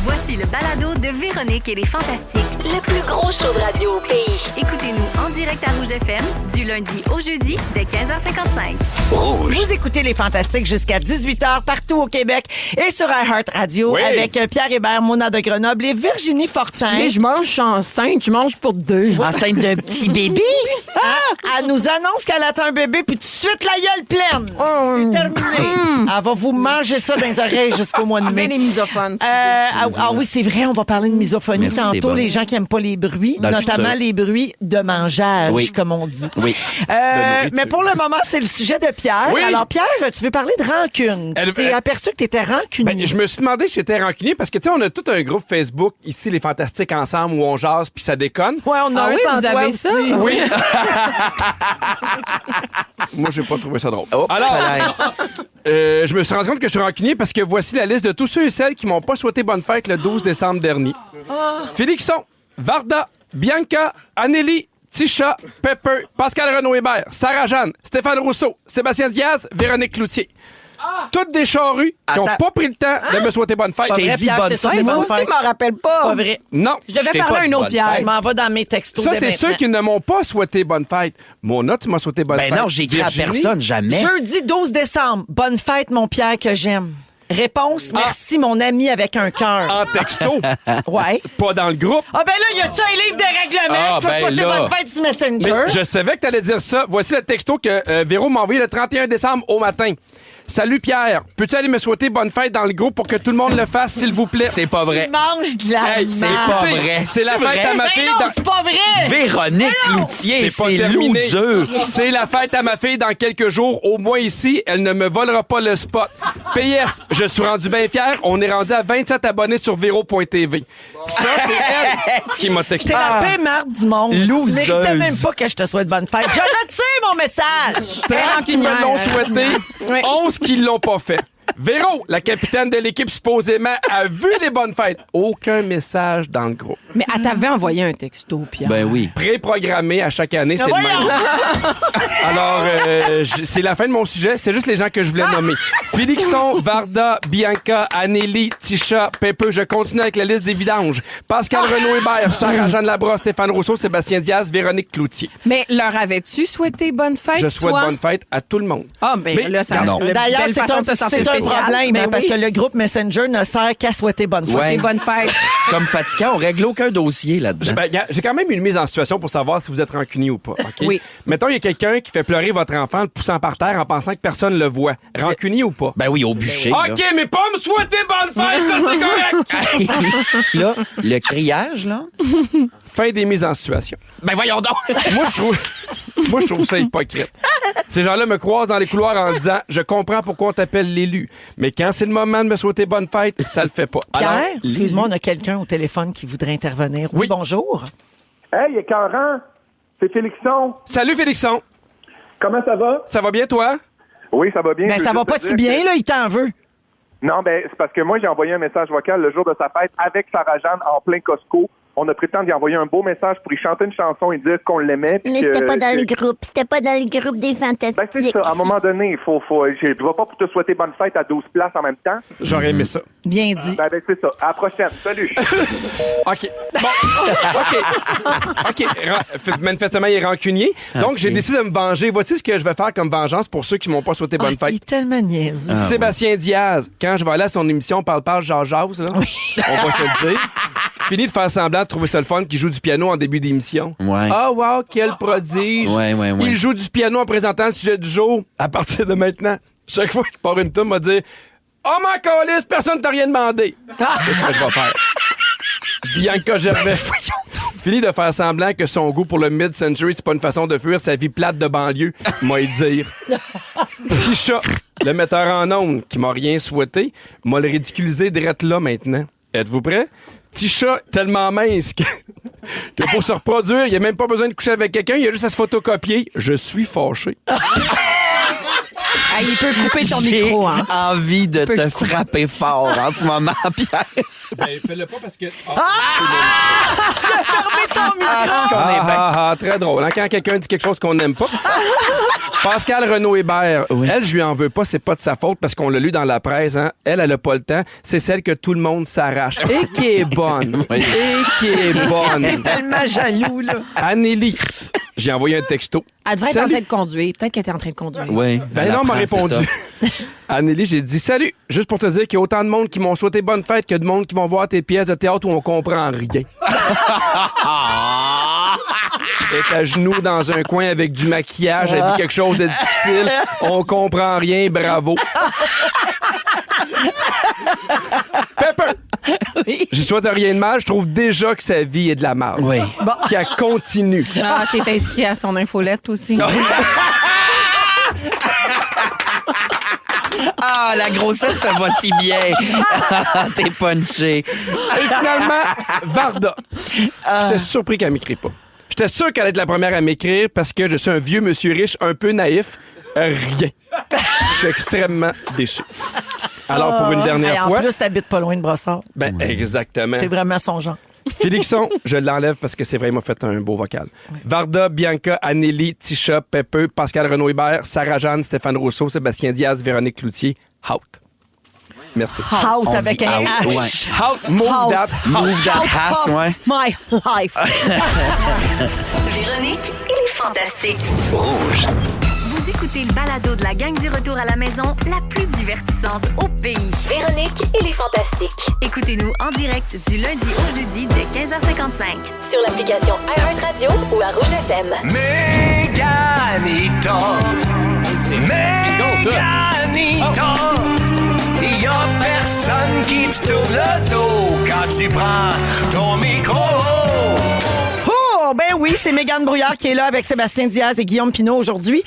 Voici le balado de Véronique et les Fantastiques. Le plus gros show de radio au pays. Écoutez-nous en direct à Rouge FM du lundi au jeudi dès 15h55. Rouge. Vous écoutez les Fantastiques jusqu'à 18h partout au Québec et sur iHeartRadio avec Pierre Hébert, Mona de Grenoble et Virginie Fortin. Je mange enceinte, je mange pour deux. Enceinte d'un petit bébé. Elle nous annonce qu'elle attend un bébé puis tout de suite la gueule pleine. C'est terminé. Elle va vous manger ça dans les oreilles jusqu'au mois de mai. Les misophones. Oui, c'est vrai, on va parler de misophonie Merci, t'es tantôt. bonne. Les gens qui aiment pas les bruits, Dans le notamment futur. les bruits de mangeage, Oui. comme on dit. Oui. Mais pour le moment, c'est le sujet de Pierre. Oui. Alors, Pierre, tu veux parler de rancune. Tu t'es aperçu que tu étais rancunier. Ben, je me suis demandé si j'étais rancunier parce que, tu sais, on a tout un groupe Facebook ici, les Fantastiques Ensemble, où on jase puis ça déconne. Ouais, on a Ah un oui, sans vous toi avez aussi. ça? Oui. Moi, j'ai pas trouvé ça drôle. Oh, Alors, voilà. je me suis rendu compte que je suis rancunier parce que voici la liste de tous ceux et celles qui m'ont pas souhaité bonne fête le 12 décembre dernier. Félixon, Varda, Bianca, Anneli, Tisha, Pepper, Pascal Renaud-Hébert, Sarah-Jeanne, Stéphane Rousseau, Sébastien Diaz, Véronique Cloutier. Toutes des charrues qui n'ont Attends. pas pris le temps de me souhaiter bonne fête. Je t'ai vrai, dit Pierre, bonne je t'ai souhaité fête. bonne Moi aussi, fête. je m'en rappelle pas. C'est pas vrai. Non. Je devais t'ai parler pas à un dit autre bonne Pierre. Je m'en vais dans mes textos Ça, dès c'est maintenant. ceux qui ne m'ont pas souhaité bonne fête. Mona, tu m'as souhaité bonne Ben fête. non, j'ai écrit à Virginie? personne, jamais. Jeudi 12 décembre. Bonne fête, mon Pierre, que j'aime. Réponse, merci, mon ami, avec un cœur. En texto, Ouais. pas dans le groupe. Ah, ben là, y a-tu un livre de règlement? Ah, Tu vas ben souhaiter là. bonne fête sur Mais Messenger? je savais que tu allais dire ça. Voici le texto que Véro m'a envoyé le 31 décembre au matin. Salut Pierre, peux-tu aller me souhaiter bonne fête dans le groupe pour que tout le monde le fasse, s'il vous plaît? C'est pas vrai. Il mange de la Hey, c'est merde. pas Écoutez, vrai. C'est la C'est fête vrai? à ma Ben fille non, dans... c'est pas vrai! Véronique Cloutier, C'est pas c'est terminé. loser. C'est la fête à ma fille dans quelques jours. Au moins ici, elle ne me volera pas le spot. PS, je suis rendu bien fier. On est rendu à 27 abonnés sur Véro.tv. Ça, c'est elle qui m'a texté. T'es la paix marde du monde. Loseuse. Tu méritais même pas que je te souhaite bonne fête. Je retire mon message! 30 qui me l'ont souhaité, Oui. 11 qui l'ont pas fait. Véro, la capitaine de l'équipe supposément, a vu les bonnes fêtes. Aucun message dans le groupe. Mais elle t'avait envoyé un texto, Pierre. Ben oui. Pré-programmé à chaque année, c'est le même. Alors, c'est la fin de mon sujet. C'est juste les gens que je voulais nommer. Félixon, Varda, Bianca, Anneli, Tisha, Pepper. Je continue avec la liste des vidanges. Pascal Renaud-Hébert, Sarah-Jeanne Labrosse, Stéphane Rousseau, Sébastien Diaz, Véronique Cloutier. Mais leur avais-tu souhaité bonne fête, Je souhaite toi? bonne fête à tout le monde. Ah, ben Mais- là, ça... Non. D'ailleurs, belle c'est façon un, de se sentir c'est un spécial. problème Ben hein, parce oui. que le groupe Messenger ne sert qu'à souhaiter bonne fête. Ouais. Et bonne fête. C'est comme fatigant, on règle aucun dossier là-dedans. Ben, j'ai quand même une mise en situation pour savoir si vous êtes rancunier ou pas. OK? Oui. Mettons, il y a quelqu'un qui fait pleurer votre enfant en le poussant par terre en pensant que personne le voit. Rancunier ou pas? Ben oui, au bûcher. OK, mais pas me souhaiter bonne fête, ça c'est correct! Là, le criage, là. Fin des mises en situation. Ben voyons donc. Moi, je trouve ça hypocrite. Ces gens-là me croisent dans les couloirs en disant « Je comprends pourquoi on t'appelle l'élu. Mais quand c'est le moment de me souhaiter bonne fête, ça le fait pas. » Pierre, excuse-moi, on a quelqu'un au téléphone qui voudrait intervenir. Oui, Oui. bonjour. Hey, écœurant, c'est Félixon. Salut Félixon. Comment ça va? Ça va bien, toi? Oui, ça va bien. Ben, Je ça veux va juste pas te si dire bien, que- là, il t'en veut. Non, ben, c'est parce que moi, j'ai envoyé un message vocal le jour de sa fête avec Sarah-Jeanne en plein Costco. On a pris le temps d'y envoyer un beau message pour y chanter une chanson et dire qu'on l'aimait. puis Mais que- c'était pas dans que- le groupe. C'était pas dans le groupe des Ben, c'est Fantastiques. ça. À un moment donné, je ne vais pas pour te souhaiter bonne fête à 12 places en même temps. J'aurais aimé ça. Bien dit. Ben, c'est ça. À la prochaine. Salut. OK. Bon. OK. Manifestement, il est rancunier. Donc, OK. j'ai décidé de me venger. Voici ce que je vais faire comme vengeance pour ceux qui m'ont pas souhaité bonne Ah, il fête. est tellement niaiseux. Ah, Sébastien Diaz, quand je vais aller à son émission Parle, jase, là, on va se le dire. Fini de faire semblant de trouver ça le fun qu'il joue du piano en début d'émission. Ouais. Ah, wow, quel prodige. Ouais. Il joue du piano en présentant le sujet du jour. À partir de maintenant, chaque fois qu'il part une tune, il va dire « Oh, ma calisse, personne t'a rien demandé. » C'est ce que je vais faire. Bianca Gervais. Fini de faire semblant que son goût pour le mid-century, c'est pas une façon de fuir sa vie plate de banlieue, m'a dire. Tisha, le metteur en ondes, qui m'a rien souhaité, m'a le ridiculisé direct là maintenant. Êtes-vous prêts? Tisha, tellement mince que pour se reproduire, il n'y a même pas besoin de coucher avec quelqu'un, il y a juste à se photocopier. Je suis fâché. Ah, il peut couper ton J'ai micro, hein. envie de te frapper fort en ce moment, Pierre. Ben, fais-le pas parce que... Ah, c'est qu'on est bien. Très drôle. Hein, quand quelqu'un dit quelque chose qu'on n'aime pas. Pascal Renaud-Hébert, elle, je lui en veux pas, c'est pas de sa faute parce qu'on l'a lu dans la presse. Hein. Elle a pas le temps. C'est celle que tout le monde s'arrache. Et qui est bonne. Et qui est bonne. Tellement jaloux, là. Anneli, j'ai envoyé un texto. Elle devrait être en Salut. train de conduire. Peut-être qu'elle était en train de conduire. Oui. Ben non, elle m'a répondu. Anneli, j'ai dit salut, juste pour te dire qu'il y a autant de monde qui m'ont souhaité bonne fête que de monde qui vont voir tes pièces de théâtre où on comprend rien. Elle est à genoux dans un coin avec du maquillage, elle dit quelque chose de difficile, on comprend rien, bravo. Pepper! Oui. Je souhaite rien de mal, je trouve déjà que sa vie est de la merde. Oui. Qu'elle continue. Ah, t'es inscrit à son infolette aussi. Ah, la grossesse te va si bien. T'es punché. Et finalement, Varda. J'étais surpris qu'elle m'écrit pas. J'étais sûr qu'elle allait être la première à m'écrire parce que je suis un vieux monsieur riche, un peu naïf. Rien. Je suis extrêmement déçu. Alors, pour une dernière En fois... plus, t'habites pas loin de Brossard. Ben, exactement. T'es vraiment son genre. Félixon, je l'enlève parce que c'est vrai, il m'a fait un beau vocal. Varda, Bianca, Anneli, Tisha, Pepper, Pascal Renaud-Hébert, Sarah-Jeanne, Stéphane Rousseau, Sébastien Diaz, Véronique Cloutier, Out. Merci. Out On avec dit un out, H. ouais. Out, move Out. that. Move that ass, ouais. My life. Véronique et les Fantastiques. Rouge. Vous écoutez le balado de la gang du retour à la maison, la plus divertissante au pays. Véronique et les Fantastiques. Écoutez-nous en direct du lundi au jeudi dès 15h55. Sur l'application iHeartRadio ou à Rouge FM. Méganito, Méganito, il y a personne qui te tourne le dos quand tu prends ton micro. Oh, ben oui, c'est Mégane Brouillard qui est là avec Sébastien Diaz et Guillaume Pinault aujourd'hui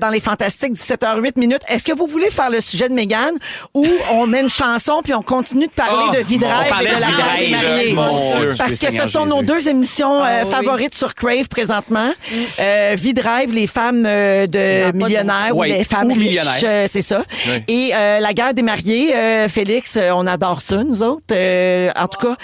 dans les Fantastiques 17h08. Est-ce que vous voulez faire le sujet de Mégane ou on met une chanson puis on continue de parler de Vidrive et de la guerre des mariés? Parce que ce sont nos deux émissions favorites sur Crave présentement. Vidrive, les femmes de millionnaires ou des femmes riches, c'est ça. Oui. Et la guerre des mariés, Félix, on adore ça, nous autres. En tout cas,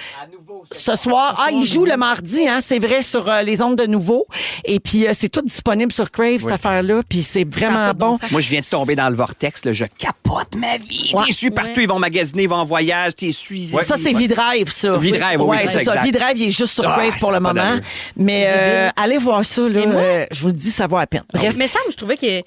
ce soir, ils jouent le mardi, hein, c'est vrai, sur les ondes de Nouveau. Et puis, c'est tout disponible sur Crave, cette affaire-là. Puis, c'est vraiment bon. Moi, je viens de tomber dans le vortex. Là, je capote ma vie. Ouais. T'es su partout. Ils vont magasiner, ils vont en voyage. T'es su. Ça, c'est Vidrive, ça. Vidrive, oui, c'est ça. exact. Vidrive, il est juste sur Crave pour ça le a pas moment. d'allure. Mais allez voir ça, là. Et moi? Je vous le dis, ça vaut à peine. Bref. Mais ça, je trouvais que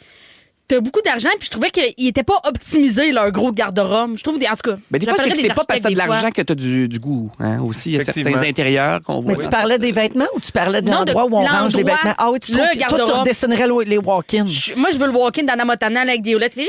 t'as beaucoup d'argent, puis je trouvais qu'ils n'étaient pas optimisés, leur gros garde-robe. Je trouve, en tout cas. Mais des fois, c'est que c'est pas parce que t'as de l'argent l'argent que t'as du goût. Hein, aussi, il y a certains Effectivement. intérieurs qu'on voit. Mais tu parlais des vêtements ou tu parlais de Non, de l'endroit où on range les l'endroit, vêtements? Ah oui, tu le trouves que toi, tu garde-robe. redessinerais les walk-ins. Moi, je veux le walk-in dans la Montana avec des roulettes. Tu fais,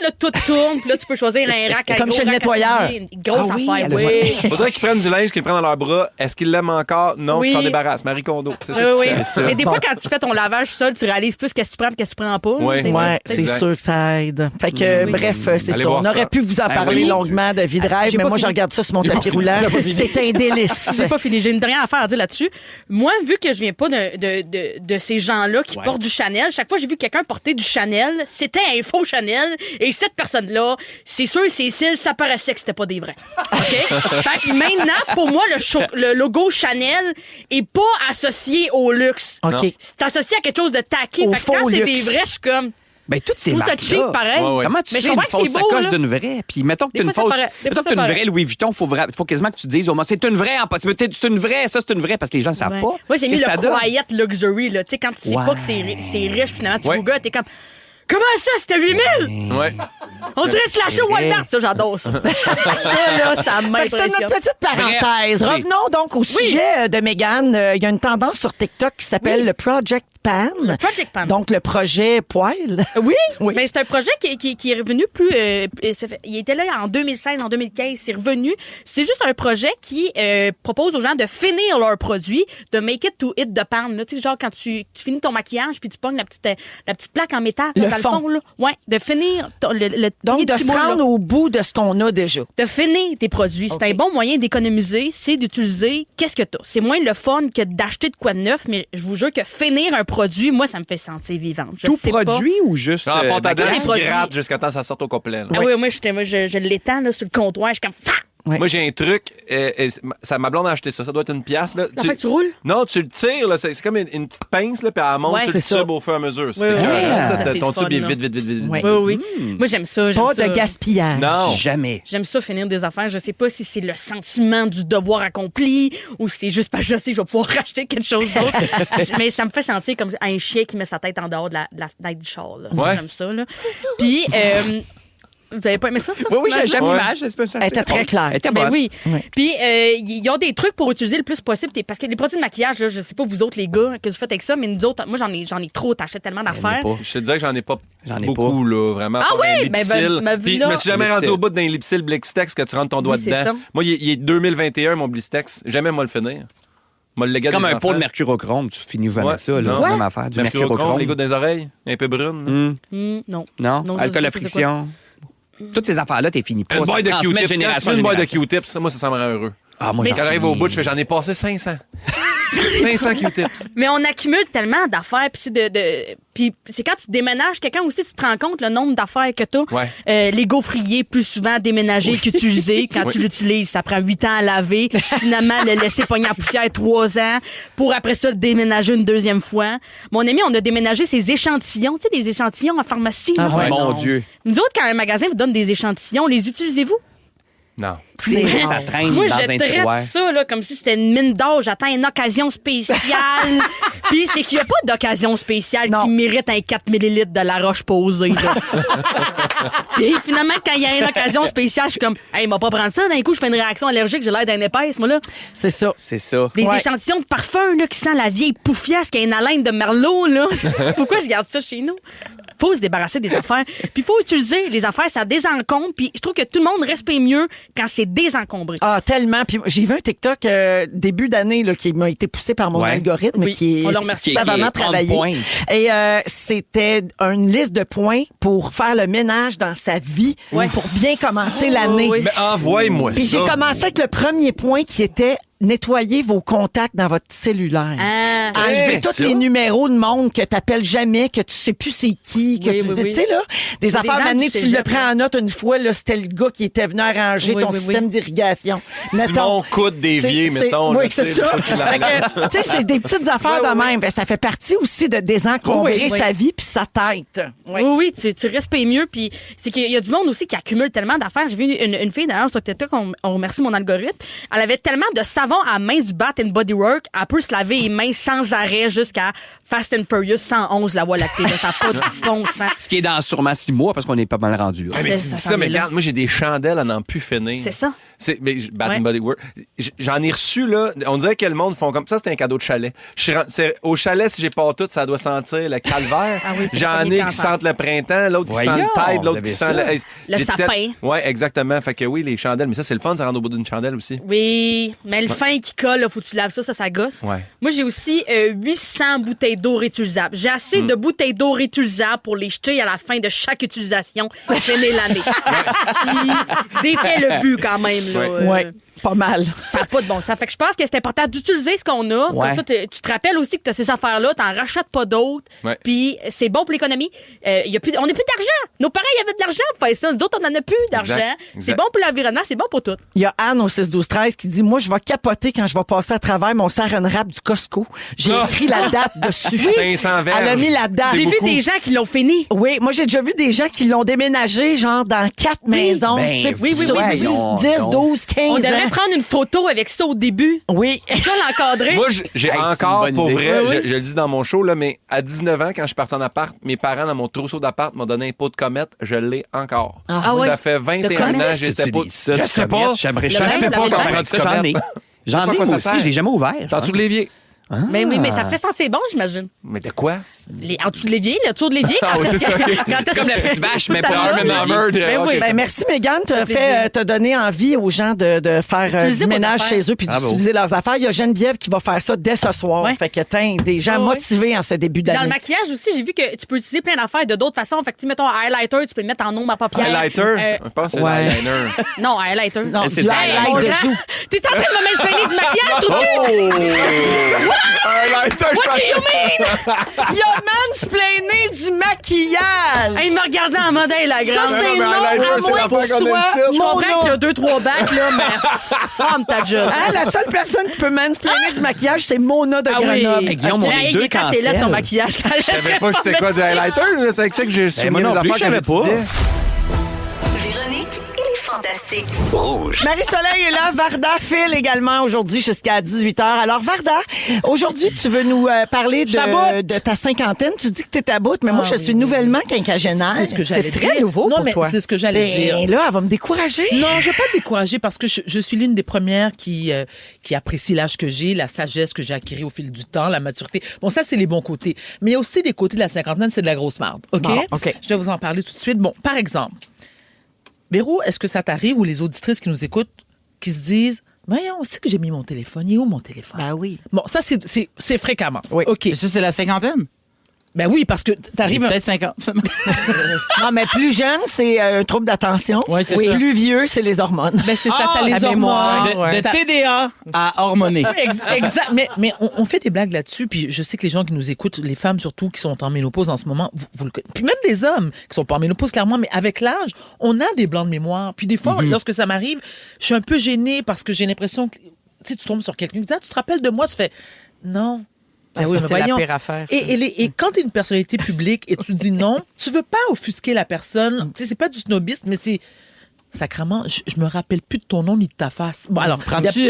là, tout tourne, puis là, tu peux choisir un rack à Comme gros chez le rack à nettoyeur. souliers, une grosse Ah oui, affaire, elle a oui. Faudrait qu'ils prennent du linge, qu'ils le prennent dans leurs bras. Est-ce qu'ils l'aiment encore? Non, Oui. tu s'en débarrasses. Marie Kondo. C'est ça Oui, que tu oui. fais. Mais des fois, quand tu fais ton lavage seul, tu réalises plus qu'est-ce que tu prends et qu'est-ce que tu prends pas. Ouais. Des fois, Ouais, c'est c'est Exact. sûr que ça aide. Fait que, bref, c'est Allez ça. voir On aurait ça. pu vous en parler oui. longuement de Vidrive, J'ai mais pas moi, je fini. regarde ça sur mon tapis roulant. C'est un délice. J'ai pas fini. J'ai une dernière affaire à dire là-dessus. Moi, vu que je viens pas de ces gens-là qui portent du Chanel, chaque fois que j'ai vu quelqu'un porter du Chanel, c'était un faux Chanel. Et cette personne-là, c'est sûr, ses cils, ça paraissait que c'était pas des vrais. OK? Fait que maintenant, pour moi, le logo Chanel est pas associé au luxe. OK. C'est associé à quelque chose de tacky. Au Fait que quand faux c'est luxe. des vrais, je suis comme... Ben, toutes ces Je trouve ça marques-là. cheap, pareil. Ouais, ouais. Comment tu Mais je sais une comprends que fausse c'est beau, sacoche là. d'une vraie? Puis mettons que Des t'as une fois, ça fausse. paraît. Des Mettons fois, que t'as ça une vraie paraît. Louis Vuitton, faut quasiment que tu dises, c'est une vraie. C'est une vraie, ça, c'est une vraie, parce que les gens ne savent Ouais. pas. Moi, j'ai mis Et ça le donne. Quiet Luxury, là. Tu sais, quand tu sais Ouais. pas que c'est riche, finalement, tu Ouais. googles, t'es comme. Comment ça, c'était 8000? Ouais. On dirait Slasher Walmart, ça, j'adore ça. Ça, là, ça Fait que c'était m'impressionne. notre petite parenthèse. Bref. Revenons donc au sujet de Mégane. Il y a une tendance sur TikTok qui s'appelle le Project Pan. Project Pan. Donc, le projet poil. Oui, Oui. mais c'est un projet qui est revenu plus... il était là en 2016, en 2015, c'est revenu. C'est juste un projet qui propose aux gens de finir leurs produits, de make it to hit the pan. Là, tu sais, genre quand tu finis ton maquillage puis tu pognes la petite plaque en métal Le là, dans fond. le fond. Là. Ouais, de finir le Donc, de petit se bout, là. rendre au bout de ce qu'on a déjà. De finir tes produits. C'est un bon moyen d'économiser, c'est d'utiliser qu'est-ce que t'as. C'est moins le fun que d'acheter de quoi de neuf, mais je vous jure que finir un produit, moi, ça me fait sentir vivante. Je Tout sais pas. produit ou juste. En pâte à dents, les tu produits. grattes jusqu'à temps que ça sorte au complet. là. Ah oui, moi, je l'étends là, sur le comptoir. Je suis comme... Ouais. Moi, j'ai un truc. Ma blonde a acheté ça. Ça doit être une pièce. Là. En fait, tu roules? Non, tu le tires. Là, c'est comme une petite pince, là, puis elle monte Ouais, sur le c'est ça. tube au fur et à mesure. C'est Oui, oui, écœurant, oui. ça, Ça, c'est ton le tube fun, est là. vite. Ouais. Oui. Moi, j'aime ça. Pas de gaspillage. Non. Jamais. J'aime ça finir des affaires. Je sais pas si c'est le sentiment du devoir accompli ou si c'est juste parce que je sais que je vais pouvoir racheter quelque chose d'autre. Mais ça me fait sentir comme un chien qui met sa tête en dehors de la fenêtre du char. Là. Ça, Ouais. j'aime ça. Là. Puis, vous avez pas aimé ça? Oui, cette j'aime image-là? l'image. Elle était très claire. Elle était Ben bonne. oui. Ouais. Puis, ils ont des trucs pour utiliser le plus possible. Parce que les produits de maquillage, là, je sais pas vous autres, les gars, qu'est-ce que vous faites avec ça, mais nous autres, moi, j'en ai trop. T'achètes tellement d'affaires. pas. Je te disais que j'en ai pas J'en ai beaucoup, là, vraiment. Ah Pas ouais? un Ben, Lipsil. ben, Puis, là- je me suis jamais rendu Lipsil. au bout d'un Lipsil Blistex que tu rentres ton doigt Oui, c'est dedans. ça. Moi, il est 2021, mon Blistex. Jamais moi le finir. Moi, le C'est légat comme des un pot de enfants. mercurochrome. Tu finis jamais Ouais. ça. Là. Non. Même affaire. Du Mercurochrome, mercurochrome. les gouttes dans les oreilles, un peu brunes. là. Non. Non? Non, je Alcool sais à pas c'est friction. Toutes ces affaires-là, t'es fini pas. Une Ça boîte de transmet Q-tips. Quand tu génération fais une en boîte de génération. Q-tips, moi, ça me rend heureux. Ah, moi, Mais j'en Quand j'arrive au finis. bout, j'en ai passé 500. 500 Q-tips. Mais on accumule tellement d'affaires. Puis puis c'est quand tu déménages quelqu'un aussi, tu te rends compte le nombre d'affaires que t'as. Ouais. Les gaufriers, plus souvent déménagés qu'utilisés. Quand tu l'utilises, ça prend 8 ans à laver. Finalement, le laisser pogner en poussière 3 ans pour après ça le déménager une deuxième fois. Mon ami, on a déménagé ces échantillons. Tu sais, des échantillons en pharmacie. là. ouais, Mon non. Dieu. Nous autres, quand un magasin vous donne des échantillons, les utilisez-vous? Non. C'est Ça rare. traîne Moi, dans je un tiroir. traite ça là, comme si c'était une mine d'or. J'attends une occasion spéciale. Puis c'est qu'il n'y a pas d'occasion spéciale Non. qui mérite un 4 ml de la roche posée. là. Puis finalement, quand il y a une occasion spéciale, je suis comme, hey, il m'a pas prendre ça. D'un coup, je fais une réaction allergique. J'ai l'air d'un épaisse, moi, là. C'est ça. C'est ça. Des Ouais. échantillons de parfum là, qui sent la vieille poufiasse qui a une haleine de merlot. Là. Pourquoi je garde ça chez nous? Faut se débarrasser des affaires. Puis il faut utiliser les affaires, ça désencombre. Puis je trouve que tout le monde respire mieux quand c'est désencombré. Ah, tellement. Puis j'ai vu un TikTok début d'année là, qui m'a été poussé par mon Ouais. algorithme Oui, qui on le est remercie. savamment Qui est on travaillé. point. Et c'était une liste de points pour faire le ménage dans sa vie pour bien commencer l'année. oui. Mais envoie-moi Puis ça. j'ai commencé avec le premier point qui était nettoyer vos contacts dans votre cellulaire. Ah. Enlever tous ça. les numéros de monde que t'appelles jamais, que tu sais plus c'est qui, que Oui, tu oui, oui. sais là, des affaires gens manées, du tu le cégep, prends en note une fois là, c'était le gars qui était venu arranger Oui, ton oui, oui. système d'irrigation. Simon Coude dévié, C'est- mettons. Oui, là, c'est tu sais, ça. faut que tu l'enlèves. Fait que, tu sais, c'est des petites affaires Oui, de oui, même. Ben, ça fait partie aussi de désencombrer Oui, oui. sa vie puis sa tête. Oui. Oui, tu respires mieux. Puis c'est qu'il y a du monde aussi qui accumule tellement d'affaires. J'ai vu une fille, d'ailleurs, sur TikTok, on remercie mon algorithme. Elle avait tellement de savon à main du Bath and Body Works, elle peut se laver les mains sans arrêt jusqu'à Fast and Furious 111, la voie lactée. Là, ça n'a pas de bon sens. Ce qui est dans sûrement 6 mois parce qu'on est pas mal rendu là. Ah, mais tu Ça dis s'en ça, est mais là. regarde, moi, j'ai des chandelles à n'en plus finir. C'est ça. Bath Ouais. and Body Works. J'en ai reçu, là. On dirait que le monde font comme ça, c'était un cadeau de chalet. Au chalet, si j'ai pas tout, ça doit sentir le calvaire. Ah oui, c'est le J'en premier ai temps, qui ça. sentent le printemps, l'autre qui sent Voyons, le tide, vous l'autre avez qui sent ça. Le sapin. Oui, exactement. Fait que oui, les chandelles. Mais ça, c'est le fun, ça rentre au bout d'une chandelle aussi. Oui, mais le fin qui colle, là, faut que tu laves ça gosse. Ouais. Moi, j'ai aussi 800 bouteilles d'eau réutilisables. J'ai assez de bouteilles d'eau réutilisables pour les jeter à la fin de chaque utilisation et finir l'année. Ce qui défait le but quand même. Là. Ouais. Pas mal. Ça n'a pas de bon sens. Fait que je pense que c'est important d'utiliser ce qu'on a. Ouais. Comme ça, tu te rappelles aussi que tu as ces affaires-là, tu n'en rachètes pas d'autres. Ouais. Puis c'est bon pour l'économie. On n'a plus d'argent. Nos parents, ils avaient de l'argent pour faire ça. Nous autres, on n'en a plus d'argent. C'est Exact. bon pour l'environnement, c'est bon pour tout. Il y a Anne au 6-12-13 qui dit, moi, je vais capoter quand je vais passer à travers mon saran wrap du Costco. J'ai Ah! écrit la date dessus. 500 verges. Elle a mis la date. J'ai vu beaucoup. des gens qui l'ont fini. Oui, moi, j'ai déjà vu des gens qui l'ont déménagé, genre, dans 4 maisons. Ben, tu sais, oui, oui, sur oui, 10, oui. 10, 12, 15 On devrait ans. prendre une photo avec ça au début. Oui. Ça, l'encadrer. Moi, j'ai Hey, c'est encore, une bonne pour idée. vrai, Oui, oui. je le dis dans mon show, là, mais à 19 ans, quand je suis parti en appart, mes parents, dans mon trousseau d'appart, m'ont donné un pot de comète. Je l'ai encore. Ah ouais? Ça fait 21 comète? ans, Est-ce j'ai que cette tu pot. utilises ça, Je du sais pas. comète? J'aimerais Je Le sais même, pas la comment même. prendre du Ça, j'en ai. comète. J'en pas ai quoi moi ça aussi, sert. je l'ai jamais ouvert. T'en dessous de l'évier. Mais oui, mais ça fait sentir bon, j'imagine. Mais de quoi? En dessous de l'évier, le tour de l'évier. Ah oui, c'est ça, ok. C'est comme la petite vache, mais pour Arm and Hammer, Ben oui. ok. Ben, merci, Mégane. T'as donné envie aux gens de faire Utiliser du vos ménage affaires. chez eux puis Bravo. d'utiliser leurs affaires. Il y a Geneviève qui va faire ça dès ce soir. Ouais. Fait que, des gens Ouais, ouais. motivés en ce début Dans le d'année. maquillage aussi, j'ai vu que tu peux utiliser plein d'affaires de d'autres façons. Fait que, tu mettons un highlighter, tu peux le mettre en ombre à paupières. Highlighter? Je pense que c'est Ouais. l'eyeliner. Non, highlighter. Non, C'est du du highlight mon de grand- joue. T'es en train de me mansplainer du maquillage, tout What do you mean? Il a mansplainé du maquillage. Il me regardait en mode, hey, la Ça, grande. c'est non, à moins qu'il soit Je comprends mono. qu'il y a 2-3 bacs, là, mais ferme ta job. Hein, la seule personne qui peut mansplainer du maquillage, c'est Mona de Ah oui. Grenoble. Hey, Guillaume, on est deux quand c'est là de son maquillage. Je savais pas c'était quoi du highlighter, là. C'est avec ça que j'ai souligné moi non les plus, affaires je que savais pas. j'étudiais. Véronique et les Fantastiques. Rouge. Marie-Soleil est là, Varda Phil également aujourd'hui jusqu'à 18h. Alors Varda, aujourd'hui tu veux nous parler de ta cinquantaine. Tu dis que t'es à bout, mais moi je suis nouvellement quinquagénaire. C'est ce que j'allais dire. très nouveau non, pour mais toi. c'est ce que j'allais dire. Ben là, elle va me décourager. Non, je vais pas te décourager parce que je suis l'une des premières qui apprécie l'âge que j'ai, la sagesse que j'ai acquis au fil du temps, la maturité. Bon, ça, c'est les bons côtés. Mais il y a aussi des côtés de la cinquantaine, c'est de la grosse marde. OK? Bon, OK. Je vais vous en parler tout de suite. Bon, par exemple, Véro, est-ce que ça t'arrive ou les auditrices qui nous écoutent qui se disent, voyons, c'est que j'ai mis mon téléphone. Il est où mon téléphone? Ben oui. Bon, ça, c'est fréquemment. Oui. OK. Ça, c'est la cinquantaine? Ben oui, parce que t'arrives... Peut-être 50. Non, mais plus jeune, c'est un trouble d'attention. Ouais, c'est ça. Plus vieux, c'est les hormones. Ben c'est ça, t'as la les hormones. De TDA à hormoner. Exact. Mais on fait des blagues là-dessus, puis je sais que les gens qui nous écoutent, les femmes surtout qui sont en ménopause en ce moment, vous le connaissez. Puis même des hommes qui sont pas en ménopause, clairement, mais avec l'âge, on a des blancs de mémoire. Puis des fois, lorsque ça m'arrive, je suis un peu gênée parce que j'ai l'impression que, tu sais, tu tombes sur quelqu'un qui dit, ah, tu te rappelles de moi, tu fais, non. Ah oui, mais c'est la voyons. pire affaire. Et quand tu es une personnalité publique et tu dis non, tu veux pas offusquer la personne. Tu sais, c'est pas du snobisme, mais c'est sacrément, je me rappelle plus de ton nom ni de ta face. Bon, alors, Prends-tu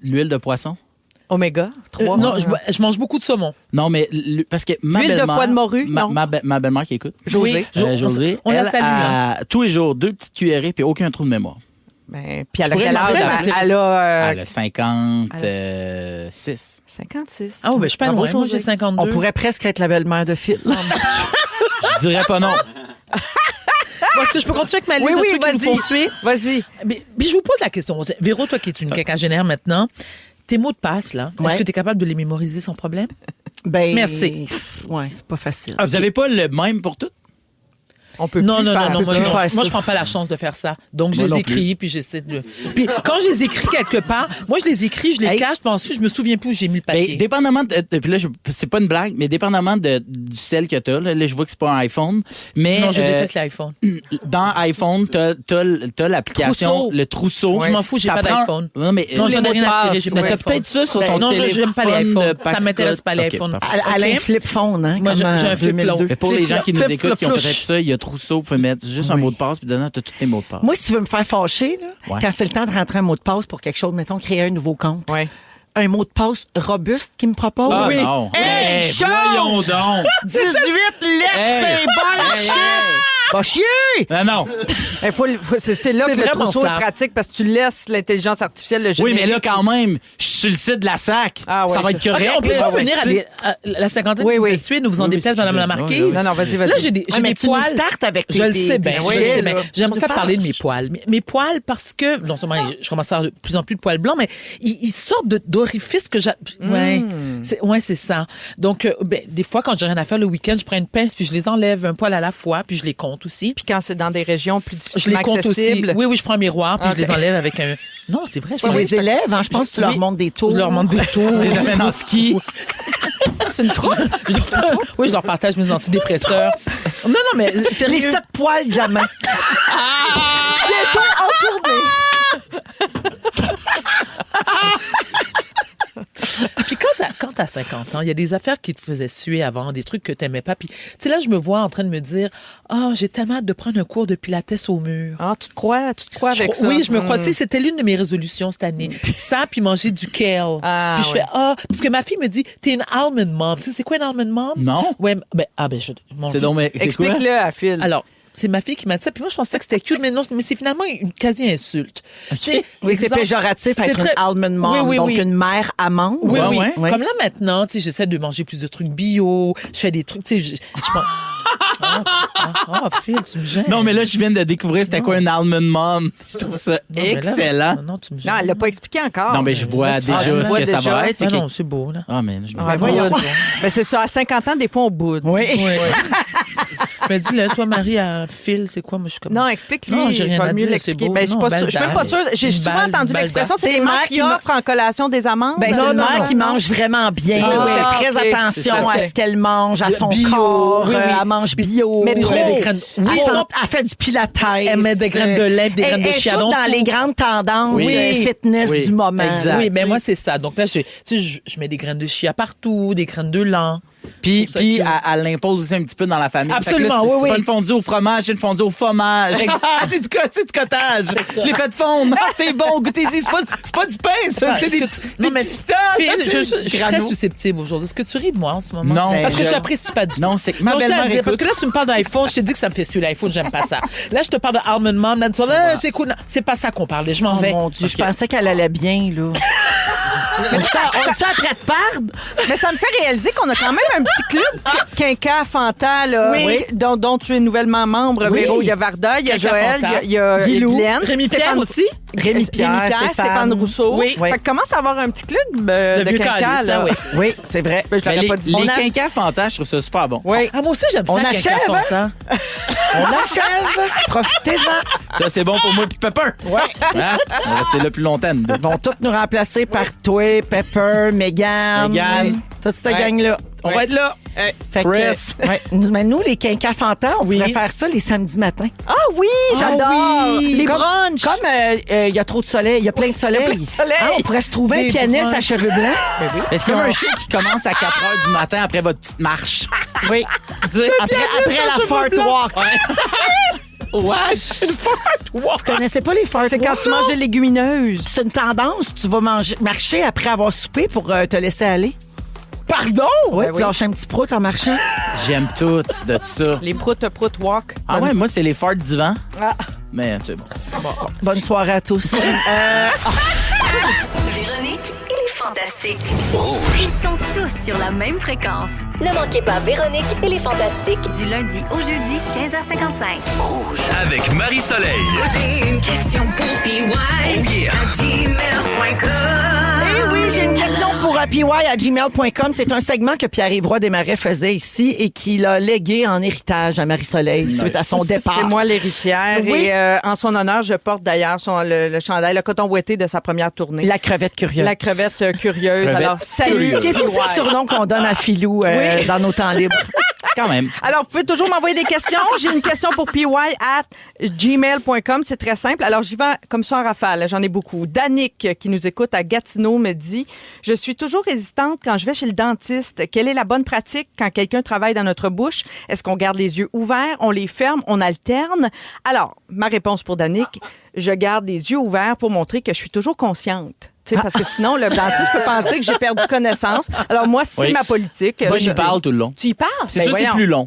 l'huile de poisson? Oméga 3. non, je mange beaucoup de saumon. Non, mais parce que ma L'huile de belle-mère... foie de morue, non? Ma belle-mère qui écoute. José. José. On la elle salue, a tous les jours 2 petites cuillerées puis aucun trou de mémoire. Ben, puis elle a Je quel pourrais âge? m'en Elle a Elle a 56. 56. Ah oui, ben, je suis pas Bravo, loin. Moi, José. j'ai 52. On pourrait presque être la belle-mère de Phil. Je dirais pas non. Bon, est-ce que je peux continuer avec ma liste de trucs qui me font suer? Vas-y. Mais je vous pose la question. Véro, toi qui es une quinquagénaire maintenant, tes mots de passe, là, Ouais. est-ce que tu es capable de les mémoriser sans problème? Ben, Merci. Ouais, c'est pas facile. Vous avez pas le même pour toutes? On peut Non, plus non, faire non, non, ça. moi, je prends pas la chance de faire ça. Donc, je Moi les non écris, puis j'essaie de... Puis quand je les écris quelque part, moi, je les écris, je les Hey. cache, puis ensuite, je me souviens plus où j'ai mis le Ben, papier. dépendamment puis là, c'est pas une blague, mais dépendamment du cell que t'as, là, je vois que c'est pas un iPhone, mais Non, je déteste l'iPhone. dans iPhone, t'as l'application, Trousseau. le trousseau. Je m'en fous, j'ai Ça pas prend- d'iPhone. Non, mais Non, j'en ai rien à cirer, j'ai mais pas t'as d'iPhone. peut-être ça sur ton Non, téléphone. j'aime pas les iPhones. par Ça m'intéresse code. pas, les Ok, iPhones. parfait. Elle a un OK. flip phone, hein? Moi, comme j'ai en un flip 2002. phone. Mais pour les gens qui nous Flip, écoutent, qui ont flip, peut-être ça, il y a trousseau, vous pouvez mettre juste un mot de passe, puis dedans, t'as tous les mots de passe. Moi, si tu veux me faire fâcher, là, Ouais. quand c'est le temps de rentrer un mot de passe pour quelque chose, mettons, créer un nouveau compte, Ouais. un mot de passe robuste qui me propose. Ah, Oui. non. Hey, Hey, chose! voyons donc. 18 lettres, Hey. c'est bullshit! Va chier! Non, non. C'est là C'est que le vraiment trousseau ça. est pratique parce que tu laisses l'intelligence artificielle le Oui, générer. mais là, quand même, je suis sur le site de la SAC. Ah ouais, ça va être je- correct. OK, on peut là. pas venir à la cinquantaine Oui, qui oui. nous suit, nous vous en Oui, déplaise, Madame la excusez. Marquise. Oui, oui. Non, non, vas-y, vas-y. Là, j'ai des mais tu nous poils. startes avec Je le sais bien. tes je le sujets, sais là. bien. J'aimerais ça Tu parler de mes fâches. poils. Mes poils, parce que, non seulement je commence à avoir de plus en plus de poils blancs, mais ils sortent d'orifices que j'ai. Ouais, c'est ça. Donc, des fois, quand j'ai rien à faire le week-end, je prends une pince puis je les enlève un poil à la fois, puis je les compte aussi. Puis quand c'est dans des régions plus Je les difficilement compte aussi. accessibles. Oui, je prends un miroir puis Ok. je les enlève avec un. Non, c'est vrai. Pour les élèves, hein, je pense que tu leur Oui. montres des tours. Je leur montre des tours. Des affaires en ski. C'est une troupe. Oui, je leur partage mes antidépresseurs. Non, mais Les sérieux. 7 poils jamais. Bientôt en tournée. Puis quand t'as 50 ans, il y a des affaires qui te faisaient suer avant, des trucs que t'aimais pas. Puis, tu sais, là, je me vois en train de me dire, j'ai tellement hâte de prendre un cours de pilates au mur. Ah, tu te crois avec ça? Oui, je me crois. Tu sais, c'était l'une de mes résolutions cette année. Ça, puis manger du kale. Ah, puis je ouais. fais, parce que ma fille me dit, t'es une almond mom. Tu sais, c'est quoi une almond mom? Non. Ouais, mon C'est donc, mais c'est quoi? Explique-le à Phil. Alors, c'est ma fille qui m'a dit ça. Puis moi, je pensais que c'était cute, mais non, mais c'est finalement une quasi-insulte. Tu sais, Oui, c'est exemple, péjoratif c'est être très- une almond mom, Oui, donc oui. une mère amande. Oui, oui. Ouais. Comme là, maintenant, tu sais, j'essaie de manger plus de trucs bio. Je fais des trucs, tu sais, je pense... Phil, tu me gênes. Non, mais là, je viens de découvrir c'était quoi une almond mom. Je trouve ça Non, mais là, excellent. non, tu me gênes. Non, elle l'a pas expliqué encore. Non, mais je vois Ah, tu déjà le ce vois que ça déjà? va être. Ah C'est non, c'est beau, là. Ah, mais je me Ah, voyons donc. Mais c'est ça, à 50 ans, des fois, on boude. Oui. Oui. Mais dis-le, toi, Marie, à Phil, c'est quoi? Moi, je suis comme. Non, explique-lui. Non, j'ai tu rien vas à mieux dire, l'expliquer. c'est beau. Ben, je Non, suis même pas sûre. J'ai souvent balle, entendu balle l'expression, d'art. c'est les mères qui offrent en collation des amandes. Ben, c'est une mère qui mange vraiment bien. C'est ça. Elle fait Ah, très ok. attention C'est ça. à ce qu'elle mange, à son Bio. corps. Oui, oui. Elle mange bio. Mais trop. des graines. Oui, Elle fait du pilates. Elle met des graines de lait, des graines de chia. Elle est toute dans les grandes tendances Oui. fitness Oui. du moment. Exact. Oui, mais moi, c'est ça. Donc là, tu sais, je mets des graines de chia partout, des graines de lin. Puis, Pour ça puis que- elle l'impose aussi un petit peu dans la famille. Absolument, Fait que là, oui, c'est pas oui. une fondue au fromage, c'est une fondue au fromage. C'est du cottage. Je l'ai fait fondre. Ah, c'est bon, goûtez-y. C'est pas du pain, ça. Attends, C'est des est-ce que non, mais petits pistaches. Phil, tu sais, je suis très grano. susceptible aujourd'hui. Est-ce que tu ris de moi en ce moment? Non. Parce que Ben, je n'apprécie pas du tout. Non, c'est que ma Non, je tiens à belle-mère dire, parce écoute. que là, tu me parles d'iPhone, je t'ai dit que ça me fait suer l'iPhone, j'aime pas ça. Là, je te parle de Almond Mom, là, tu vois, là, c'est cool. Non, c'est pas ça qu'on parle, je m'en Oh vais. mon Dieu, Ok. je pensais qu'elle allait bien, là. On est après de perdre? Mais ça me fait réaliser qu'on a quand même un petit club Quinca Fanta, là, Oui. dont tu es nouvellement membre, Oui. Véro. Il y a Varda, il y a Quinca Joël, Fanta. il y a Guilou. Guylaine. Rémi Pierre Stéphane- aussi? Rémi Pierre, Stéphane Rousseau. Oui. Fait que commence à avoir un petit club Le de vieux Quinca, calice, là. là, oui. Oui, c'est vrai. Ben, je Mais l'aurais les pas dit. les On a- quinquas fantas, je trouve ça super bon. Oui. Ah, moi aussi, j'aime ça. On Quinca achève, hein? Fanta. On achève. Profitez-en. Ça, c'est bon pour moi puis Pepper. Ouais. Hein? On va rester là plus longtemps. nous deux. Ils vont tous nous remplacer par toi, Pepper, Megan. Megan. Toute cette Ouais. gang-là. On va être là. Fait que, Chris. ouais, mais nous, les Quinca Fanta, on pourrait faire ça les samedis matins. Ah oui, j'adore. oui. Les Comme- brunchs. Comme il y a trop de soleil, il y a plein de soleil. Ah, on pourrait se trouver un Des pianiste brunchs. à cheveux blancs. Mais c'est comme un chien qui commence à 4 h du matin après votre petite marche. Oui. Après la Fart Walk. Vous connaissez pas les Fart C'est quand Walk? tu manges des légumineuses. C'est une tendance. Tu vas marcher après avoir soupé pour te laisser aller. Pardon? Oui, Ben tu oui. lâches un petit prout en marchant. J'aime tout de ça. Les prout walk. Ah ouais, moi, c'est les farts du vent. Ah. Mais c'est bon. Bonne soirée à tous. Véronique et les Fantastiques. Ils sont tous sur la même fréquence. Ne manquez pas Véronique et les Fantastiques. Du lundi au jeudi, 15h55. Avec Marie-Soleil. J'ai une question pour PY à gmail.com. Eh oui, j'ai une question pour py@gmail.com. C'est un segment que Pierre-Yves Roy Desmarais faisait ici et qu'il a légué en héritage à Marie-Soleil suite à son départ. C'est moi l'héritière. Oui. Et en son honneur, je porte d'ailleurs le chandail, le coton ouetté de sa première tournée. La crevette curieuse. La crevette curieuse. Crevette Alors, salut. Qui est aussi le surnom qu'on donne à Philou dans nos temps libres. Quand même. Alors, vous pouvez toujours m'envoyer des questions. J'ai une question pour py@gmail.com. C'est très simple. Alors, j'y vais comme ça en rafale. J'en ai beaucoup. Danick, qui nous écoute à Gatineau, me dit « Je suis toujours hésitante quand je vais chez le dentiste. Quelle est la bonne pratique quand quelqu'un travaille dans notre bouche? Est-ce qu'on garde les yeux ouverts? On les ferme? On alterne? » Alors, ma réponse pour Danick, je garde les yeux ouverts pour montrer que je suis toujours consciente. Tu sais, parce que sinon, le dentiste peut penser que j'ai perdu connaissance. Alors, moi, c'est Oui. ma politique. Moi, j'y parle tout le long. Tu y parles? C'est Ben sûr, c'est voyons. plus long.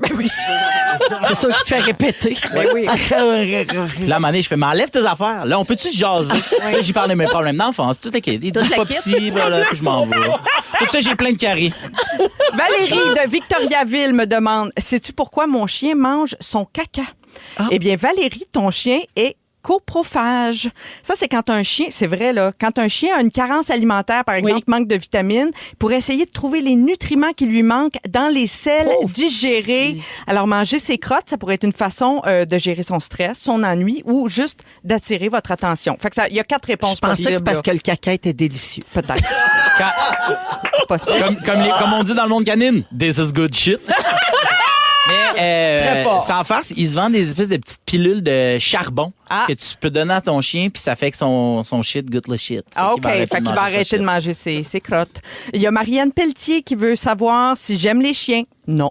C'est ça qui te fait répéter. Ben oui. Là, à un moment donné, je fais, m'enlève tes affaires. Là, on peut-tu se jaser? Là, j'y parle de mes problèmes d'enfance. Tout est quitté. Il dit Toute la pas kit. psy, là, puis je m'en vais. Tout ça, j'ai plein de caries. Valérie de Victoriaville me demande, sais-tu pourquoi mon chien mange son caca? Eh bien, Valérie, ton chien est coprophage. Ça, c'est quand un chien, c'est vrai, là, quand un chien a une carence alimentaire, par exemple, manque de vitamines, pour essayer de trouver les nutriments qui lui manquent dans les selles digérées. Alors, manger ses crottes, ça pourrait être une façon de gérer son stress, son ennui ou juste d'attirer votre attention. Fait que ça, il y a 4 réponses Je pensais que c'est possibles, parce là. que le caca était délicieux. Peut-être. Possible. Comme on dit dans le monde canine, this is good shit. Mais Très fort. sans farce, ils se vendent des espèces de petites pilules de charbon que tu peux donner à ton chien, puis ça fait que son shit goûte le shit. Ah, OK. Fait qu'il va arrêter de manger ses crottes. Il y a Marianne Pelletier qui veut savoir si j'aime les chiens. Non.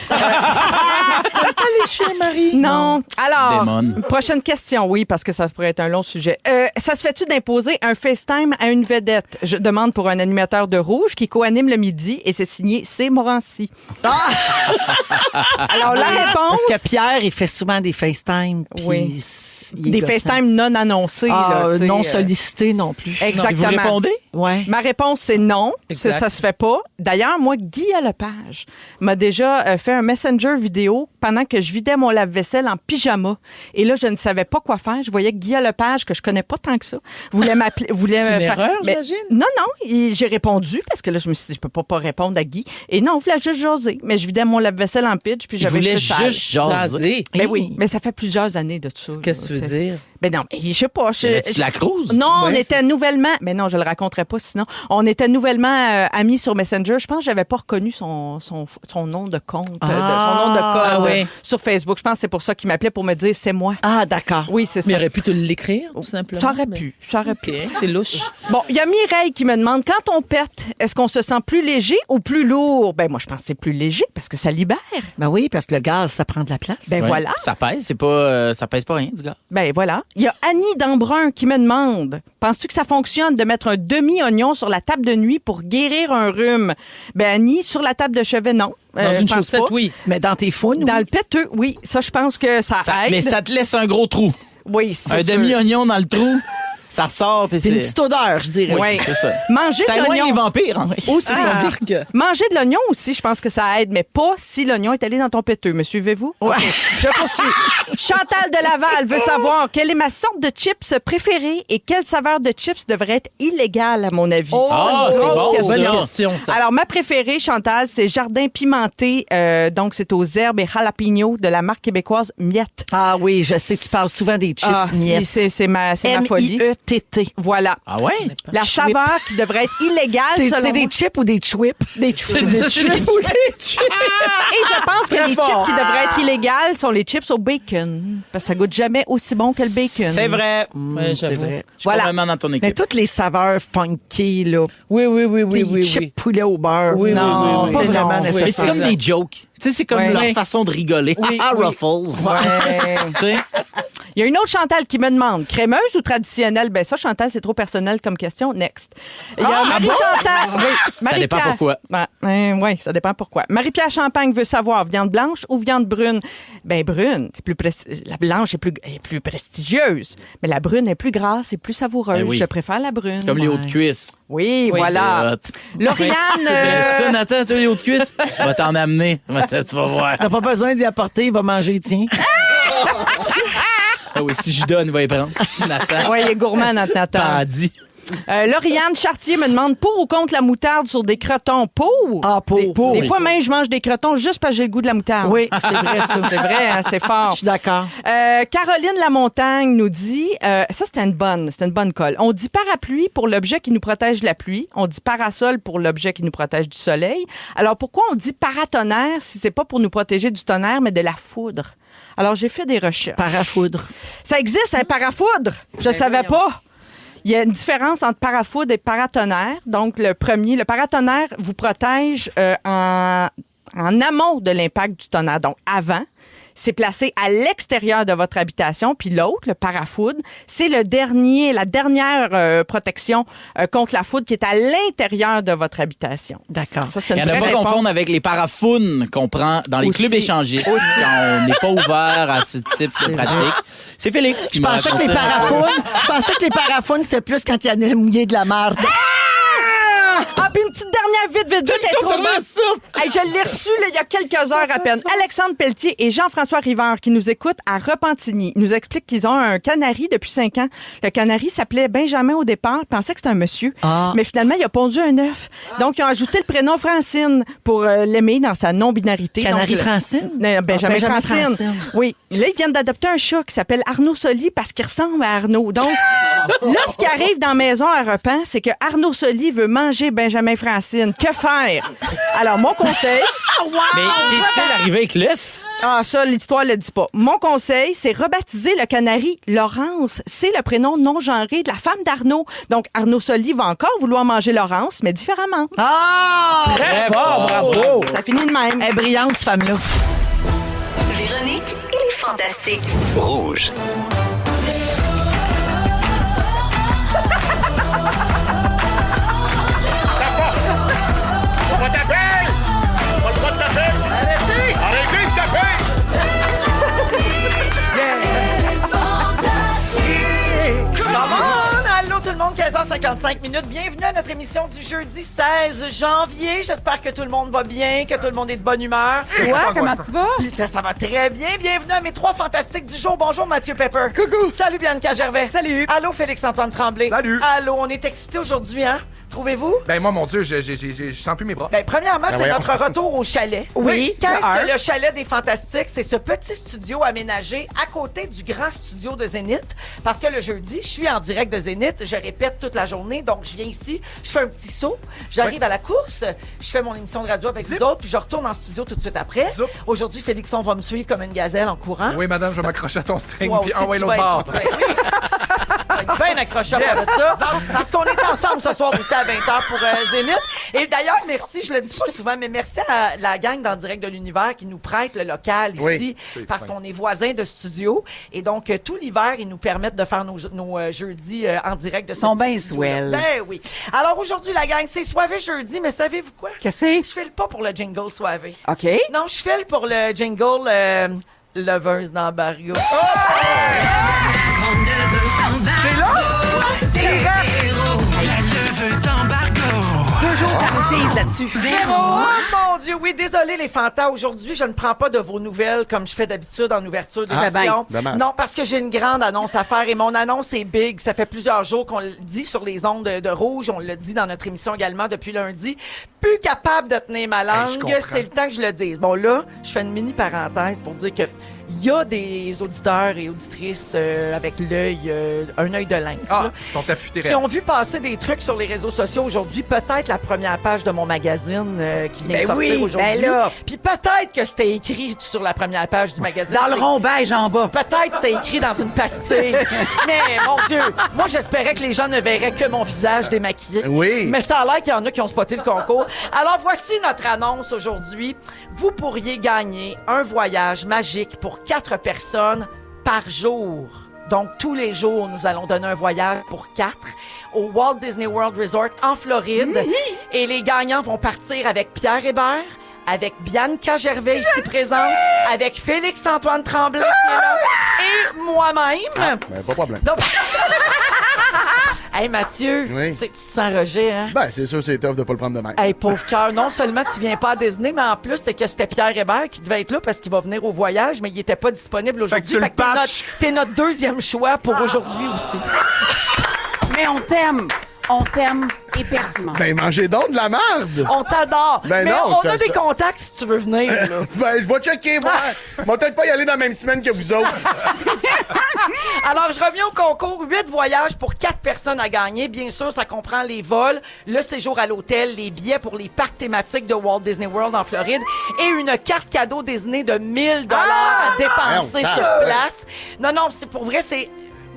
Les chiens, Marie. Non. Alors, démon. prochaine question, oui, parce que ça pourrait être un long sujet. Ça se fait-tu d'imposer un FaceTime à une vedette? Je demande pour un animateur de Rouge qui co-anime le midi et c'est signé C. Morancy. Alors, la réponse... Parce que Pierre, il fait souvent des FaceTime. Puis Oui. il est Des gossant. FaceTime non annoncés. Ah, là, tu sais, non sollicités non plus. Exactement. Vous répondez? Ouais. Ma réponse, c'est non. Exact. Ça se fait pas. D'ailleurs, moi, Guy Lepage m'a déjà fait un messenger vidéo pendant que je vidais mon lave-vaisselle en pyjama. Et là, je ne savais pas quoi faire. Je voyais que Guillaume Lepage, que je connais pas tant que ça, voulait m'appeler. C'est une erreur, j'imagine? Non. J'ai répondu parce que là, je me suis dit, je peux pas répondre à Guy. Et non, on voulait juste jaser. Mais je vidais mon lave-vaisselle en pitch, puis j'avais juste jaser. Ben oui, mais ça fait plusieurs années de ça. Qu'est-ce que tu veux dire? Ben non, je sais pas. Tu la cruise? Non, on Ouais, était nouvellement... Mais non, je le raconterai pas sinon. On était nouvellement amis sur Messenger. Je pense que j'avais pas reconnu son nom de compte, son nom de code sur Facebook. Je pense que c'est pour ça qu'il m'appelait pour me dire c'est moi. Ah, d'accord. Oui, c'est ça. Mais il aurait pu te l'écrire, tout simplement. Ça aurait pu. OK, c'est louche. Bon, il y a Mireille qui me demande, quand on pète, est-ce qu'on se sent plus léger ou plus lourd? Ben moi, je pense que c'est plus léger parce que ça libère. Ben oui, parce que le gaz, ça prend de la place. Ben voilà. Ça pèse, c'est pas, ça pèse pas rien, du gars. Ben voilà. Il y a Annie d'Embrun qui me demande, penses-tu que ça fonctionne de mettre un demi-oignon sur la table de nuit pour guérir un rhume? Ben Annie, sur la table de chevet, non. Dans je une pense chaussette, pas. oui. Mais dans tes founes, Dans le péteux, oui. Ça, je pense que ça aide. Mais ça te laisse un gros trou. Oui, c'est Un sûr. demi-oignon dans le trou, ça ressort. Puis c'est une petite odeur, je dirais. Oui, c'est ça. Manger Ça de éloigne l'oignon. les vampires. Hein. Aussi. Ah. Manger de l'oignon aussi, je pense que ça aide, mais pas si l'oignon est allé dans ton péteux. Me suivez-vous? Ouais. OK. Je poursuis. Chantal de Laval veut savoir quelle est ma sorte de chips préférée et quelle saveur de chips devrait être illégale, à mon avis. Ah, c'est bon, question. ça. Bonne question, ça. Alors, ma préférée, Chantal, c'est Jardin Pimenté. Donc, c'est aux herbes et jalapenos de la marque québécoise Miette. Ah oui, je sais que tu parles souvent des chips miettes. C'est ma folie. M-I-E-T-T. Voilà. Ah ouais? La Chouip. saveur qui devrait être illégale, C'est selon des moi. chips ou des chwips? Des chips. chips. Et je pense que Très les fort. chips qui devraient être illégales sont les chips au bacon. Parce que ça goûte jamais aussi bon que le bacon. C'est vrai. Ouais, C'est j'avoue. vrai. Je suis Voilà. pas vraiment dans ton Mais équipe. toutes les saveurs funky, là. Oui. Les chips poulet au beurre. Oui, non, oui, pas oui. vraiment Non, oui. Mais c'est nécessaire. comme des jokes. Tu sais, c'est comme Ouais. leur Oui. façon de rigoler. Oui, Ah, oui. Ruffles. Ouais. Tu sais? Il y a une autre Chantal qui me demande, crémeuse ou traditionnelle? Ben ça, Chantal, c'est trop personnel comme question. Next. Il y a Marie-Chantal. Oui, Ça dépend pourquoi. Oui, ça dépend pourquoi. Marie-Pierre Champagne veut savoir, viande blanche ou viande brune? Ben brune, c'est plus la blanche est plus prestigieuse, mais la brune est plus grasse et plus savoureuse. Ben oui. Je préfère la brune. Comme les hauts de cuisse. Oui, C'est voilà. hot. Lauriane... Ça, Nathan, tu as les hauts de cuisse? On va t'en amener. Tu vas voir. T'as pas besoin d'y apporter, il va manger, tiens. Ah oui, si je donne, il va y prendre. Nathan. Oui, il est gourmand, notre Nathan. T'en dis. Lauriane Chartier me demande pour ou contre la moutarde sur des crotons. Pour. Ah, pour. Des fois même, je mange des crotons juste parce que j'ai le goût de la moutarde. Oui, c'est vrai, ça. C'est vrai, hein, c'est fort. Je suis d'accord. Caroline Lamontagne nous dit, ça c'était une bonne colle. On dit parapluie pour l'objet qui nous protège de la pluie. On dit parasol pour l'objet qui nous protège du soleil. Alors pourquoi on dit paratonnerre si c'est pas pour nous protéger du tonnerre, mais de la foudre? Alors j'ai fait des recherches. Parafoudre. Ça existe un parafoudre. Je savais pas. Il y a une différence entre parafoudre et paratonnerre. Donc, le paratonnerre vous protège en amont de l'impact du tonnerre. Donc, avant, c'est placé à l'extérieur de votre habitation. Puis l'autre, le parafoudre, c'est la dernière protection contre la foudre qui est à l'intérieur de votre habitation. D'accord. Ça, c'est Il une n'y en a vraie pas réponse. confondre avec les parafounes qu'on prend dans les Aussi. clubs échangistes quand on n'est pas ouvert à ce type de pratique. C'est Félix qui Je m'a pensais que raconté. je pensais que les parafounes, c'était plus quand il y en a mouillé de la merde. Ah, puis une petite dernière vite. Hey, je l'ai reçu là, il y a quelques heures à peine. Alexandre Pelletier et Jean-François Rivard qui nous écoutent à Repentigny nous expliquent qu'ils ont un canari depuis 5 ans. Le canari s'appelait Benjamin au départ. Ils pensaient que c'était un monsieur. Ah. Mais finalement, il a pondu un œuf. Donc, ils ont ajouté le prénom Francine pour l'aimer dans sa non-binarité. Canari Donc, Francine? Benjamin Benjamin Francine. Francine. Oui. Là, ils viennent d'adopter un chat qui s'appelle Arnaud Soli parce qu'il ressemble à Arnaud. Donc, là, ce qui arrive dans la maison à Repens, c'est que Arnaud Soli veut manger Benjamin Francine. Que faire? Alors, mon conseil... Mais qu'est-il arrivé avec l'œuf? Ah, ça, l'histoire ne le dit pas. Mon conseil, c'est rebaptiser le canari Laurence. C'est le prénom non genré de la femme d'Arnaud. Donc, Arnaud Soli va encore vouloir manger Laurence, mais différemment. Ah! Très fort, bravo! Ça finit de même. Elle est brillante, cette femme-là. Véronique et les Fantastiques. Rouge. On va taper! Pas le droit de taper! Arrêtez de taper! Come on! Allô, tout le monde, 15h50. 55 minutes. Bienvenue à notre émission du jeudi 16 janvier. J'espère que tout le monde va bien, que tout le monde est de bonne humeur. Toi, comment tu vas? Ça va très bien. Bienvenue à mes 3 fantastiques du jour. Bonjour Mathieu Pepper. Coucou. Salut Bianca Gervais. Salut. Allô Félix-Antoine Tremblay. Salut. Allô, on est excités aujourd'hui, hein? Trouvez-vous? Ben moi, mon Dieu, je sens plus mes bras. Ben, premièrement, c'est voyons. notre retour au chalet. Oui. Qu'est-ce que le chalet des Fantastiques? C'est ce petit studio aménagé à côté du grand studio de Zénith. Parce que le jeudi, je suis en direct de Zénith. Je répète toute la journée. Donc, je viens ici, je fais un petit saut, j'arrive à la course, je fais mon émission de radio avec vous autres, puis je retourne en studio tout de suite après. Zip. Aujourd'hui, Félixon va me suivre comme une gazelle en courant. Oui, madame, je vais m'accrocher à ton string, Toi puis aussi, envoyer tu l'autre vas bord. être- Oui. Ça va être bien accrocheur pour ça. Parce qu'on est ensemble ce soir aussi à 20h pour Zénith. Et d'ailleurs, merci, je le dis pas souvent, mais merci à la gang d'En Direct de l'Univers qui nous prête le local ici. Oui, c'est parce fin. qu'on est voisins de studio. Et donc, tout l'hiver, ils nous permettent de faire nos jeudis en direct de ce Sont petit bien studio-là. swell. Ben oui. Alors aujourd'hui, la gang, c'est soivé jeudi, mais savez-vous quoi? Qu'est-ce que c'est? Je file pas pour le jingle soivé. OK. Non, je file pour le jingle Lovers d'embargo. Deux jours d'arrêtise là-dessus. Oh mon Dieu, oui, désolé les fantas. Aujourd'hui, je ne prends pas de vos nouvelles comme je fais d'habitude en ouverture de l'émission. dommage. Non, parce que j'ai une grande annonce à faire et mon annonce est big. Ça fait plusieurs jours qu'on le dit sur les ondes de Rouge. On le dit dans notre émission également depuis lundi. Plus capable de tenir ma je langue, comprends. c'est le temps que je le dise. Bon là, je fais une mini parenthèse pour dire que il y a des auditeurs et auditrices avec l'œil, un œil de lynx. Ah, là, ils sont affûtés. qui ont vu passer des trucs sur les réseaux sociaux aujourd'hui. Peut-être la première page de mon magazine qui vient de sortir aujourd'hui. ben là. Puis peut-être que c'était écrit sur la première page du magazine. Dans le rond beige en bas. Peut-être c'était écrit dans une pastille. Mais mon Dieu, moi j'espérais que les gens ne verraient que mon visage démaquillé. Oui. Mais ça a l'air qu'il y en a qui ont spoté le concours. Alors voici notre annonce aujourd'hui. Vous pourriez gagner un voyage magique pour 4 personnes par jour. Donc, tous les jours, nous allons donner un voyage pour 4 au Walt Disney World Resort en Floride. Et les gagnants vont partir avec Pierre Hébert, avec Bianca Gervais ici présente, avec Félix-Antoine Tremblay qui est là, et moi-même. Ben, pas de problème. Donc... Hey Mathieu, Oui. c'est que tu te sens rejet, hein? Ben, c'est sûr, c'est tough de pas le prendre de même. Hey, pauvre cœur, non seulement tu viens pas à Disney, mais en plus, c'est que c'était Pierre Hébert qui devait être là parce qu'il va venir au voyage, mais il était pas disponible aujourd'hui. Fait que tu le patches. t'es notre deuxième choix pour aujourd'hui aussi. Mais on t'aime. On t'aime éperdument. Ben, mangez donc de la merde! On t'adore. Ben mais non, on ça- a des ça- contacts si tu veux venir, là. Ben, je vais checker, voir. Je vais peut-être pas y aller dans la même semaine que vous autres. Alors, je reviens au concours. 8 voyages pour 4 personnes à gagner. Bien sûr, ça comprend les vols, le séjour à l'hôtel, les billets pour les parcs thématiques de Walt Disney World en Floride et une carte cadeau Disney de 1000 $ à dépenser Ah! sur place. Non, c'est pour vrai, c'est...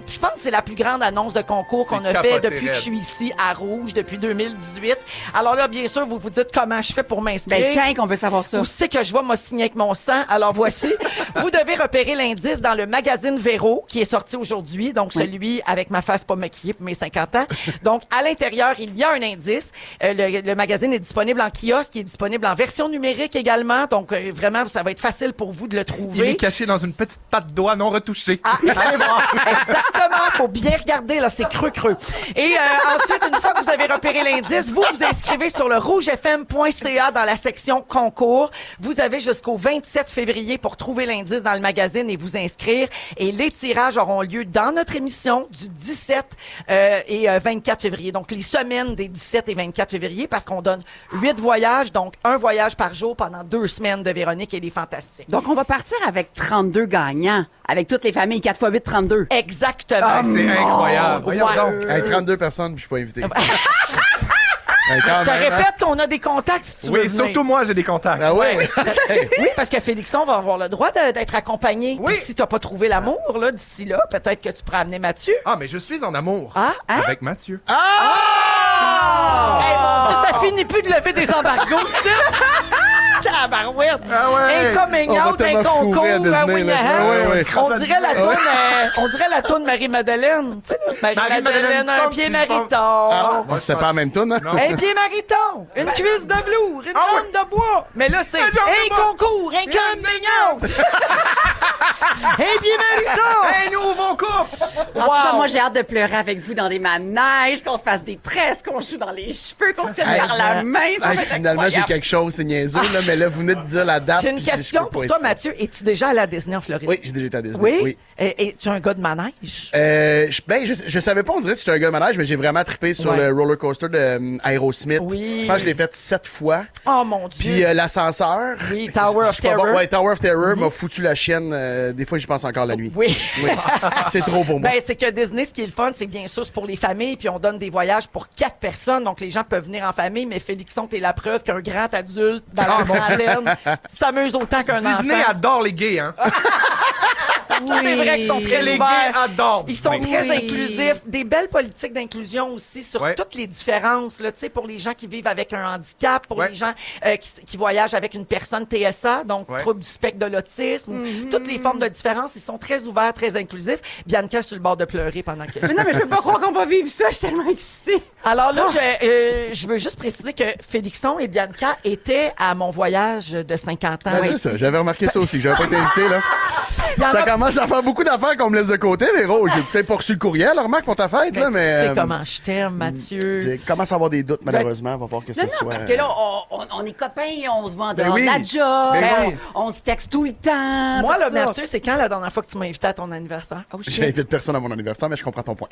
Je pense que c'est la plus grande annonce de concours qu'on a fait capoté depuis que raide. je suis ici à Rouge, depuis 2018. Alors là, bien sûr, vous vous dites comment je fais pour m'inscrire. Ben, quand on veut savoir ça? Où c'est que je vais me signer avec mon sang? Alors voici, vous devez repérer l'indice dans le magazine Véro qui est sorti aujourd'hui, donc celui avec ma face pas maquillée pour mes 50 ans. Donc à l'intérieur, il y a un indice. Le magazine est disponible en kiosque, il est disponible en version numérique également, donc vraiment, ça va être facile pour vous de le Il trouver. est caché dans une petite patte d'oie non retouchée. Ah, allez voir. Exactement. Faut bien regarder, là, c'est creux. Et ensuite, une fois que vous avez repéré l'indice, vous vous inscrivez sur le rougefm.ca dans la section concours. Vous avez jusqu'au 27 février pour trouver l'indice dans le magazine et vous inscrire. Et les tirages auront lieu dans notre émission du 17 et 24 février. Donc, les semaines des 17 et 24 février, parce qu'on donne 8 voyages, donc un voyage par jour pendant 2 semaines de Véronique et les Fantastiques. Donc, on va partir avec 32 gagnants, avec toutes les familles, 4 x 8, 32. Exactement. C'est incroyable. Voyons Ouais. donc. Hey, 32 personnes, puis je suis pas invité. Je te répète qu'on a des contacts si tu veux Oui, venir. surtout moi, j'ai des contacts. Ah Ouais. Oui, parce que Félixon va avoir le droit d'être accompagné. Oui. Puis si t'as pas trouvé l'amour, là, d'ici là, peut-être que tu pourrais amener Mathieu. Ah, mais je suis en amour. Ah? Avec Mathieu. Hey, mon Dieu, ça finit plus de lever des embargos, ça! Tabarouette! Ah ouais. Un coming On va out, tellement un concours, fourrer à Disney, là. hein? Ouais, ouais. On dirait la toune Marie-Madeleine. Tu sais, Marie-Madeleine, un pied mariton. Ah, c'est pas la même tune, hein? Un pied mariton, une cuisse de velours, une jambe de bois. Mais là, c'est un concours, un coming out. Un pied mariton. Un nouveau couple. En tout cas, moi, j'ai hâte de pleurer avec vous dans des manèges, qu'on se fasse des tresses, qu'on joue dans les cheveux, qu'on se tienne par la main. Ça va être Finalement, j'ai incroyable. quelque chose, c'est niaiseux, là, mais là, vous venez de dire la date. J'ai une puis question je peux pour pas toi, être- Mathieu. Es-tu déjà allé à Disney en Floride? Oui, j'ai déjà été à Disney. Oui? Oui. Et tu es un gars de manège? Je savais pas, on dirait si j'étais un gars de manège, mais j'ai vraiment trippé sur Ouais. le roller coaster de Aerosmith. Oui. Je pense que je l'ai fait 7 fois. Oh mon Dieu! Puis l'ascenseur. Oui, Tower Je of suis pas Terror. bon. Ouais, Tower of Terror m'a foutu la chienne. Des fois, j'y pense encore la nuit. Oui. Oui. C'est trop pour moi. Ben, c'est que Disney, ce qui est le fun, c'est bien sûr, c'est pour les familles, puis on donne des voyages pour 4 personnes, donc les gens peuvent venir en famille, mais Félixon, t'es la preuve qu'un grand adulte dans la trentaine s'amuse autant qu'un enfant. Disney adore les gays, hein? C'est vrai qu'ils sont très Les ouverts. gays adorent Ils sont Disney. très inclusifs. Des belles politiques d'inclusion aussi sur Ouais. toutes les différences, là, tu sais, pour les gens qui vivent avec un handicap, pour Ouais. les gens qui voyagent avec une personne TSA, donc Ouais. trouble du spectre de l'autisme, toutes les formes de différence, ils sont très ouverts, très inclusifs. Bianca est sur le bord de pleurer pendant que... Mais non, mais je peux pas croire qu'on va vivre ça. Je suis tellement excitée. Alors là, je veux juste préciser que Félixon et Bianca étaient à mon voyage de 50 ans. Ben, c'est ça, j'avais remarqué ça aussi. J'avais pas été invité, là. Il y en Ça a- commence à faire beaucoup d'affaires qu'on me laisse de côté, mais j'ai peut-être pas reçu le courriel, remarque, pour ta fête, Ben, là, tu mais. sais comment je t'aime, Mathieu. J'ai commencé à avoir des doutes, malheureusement. On va voir que Non, ce non, soit. parce que là, on est copains, on se voit en Ben dehors oui. de la job, Ben oui. on se texte tout le temps. Moi, tout là, ça. Mathieu, c'est quand la dernière fois que tu m'as invité à ton anniversaire? Oh, shit. J'invite personne à mon anniversaire, mais je comprends ton point.